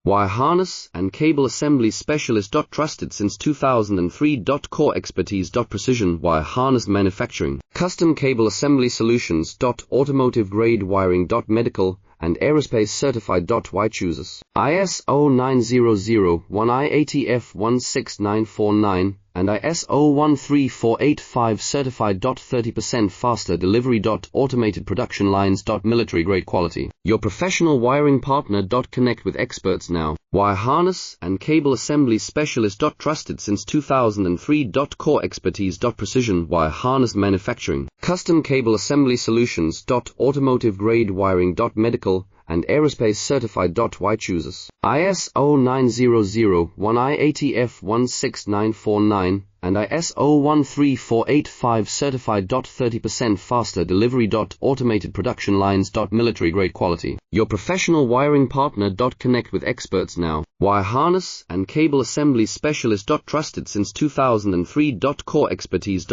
Wire harness and cable assembly specialist. Trusted since 2003. Core expertise. Precision wire harness manufacturing, custom cable assembly solutions. Automotive grade wiring. Medical and aerospace certified. Why chooses ISO 9001 IATF 16949 and ISO 13485 certified. 30% faster delivery. Automated production lines. Military grade quality. Your professional wiring partner. Connect with experts now. Wire harness and cable assembly specialist. Trusted since 2003. Core expertise. Precision wire harness manufacturing, custom cable assembly solutions. Automotive grade wiring. Medical and aerospace certified. Why chooses ISO 9001 IATF 16949 and ISO 13485 certified. 30% faster delivery. Automated production lines. Military grade quality. Your professional wiring partner. Connect with experts now. Wire harness and cable assembly specialist. Trusted since 2003. Core expertise.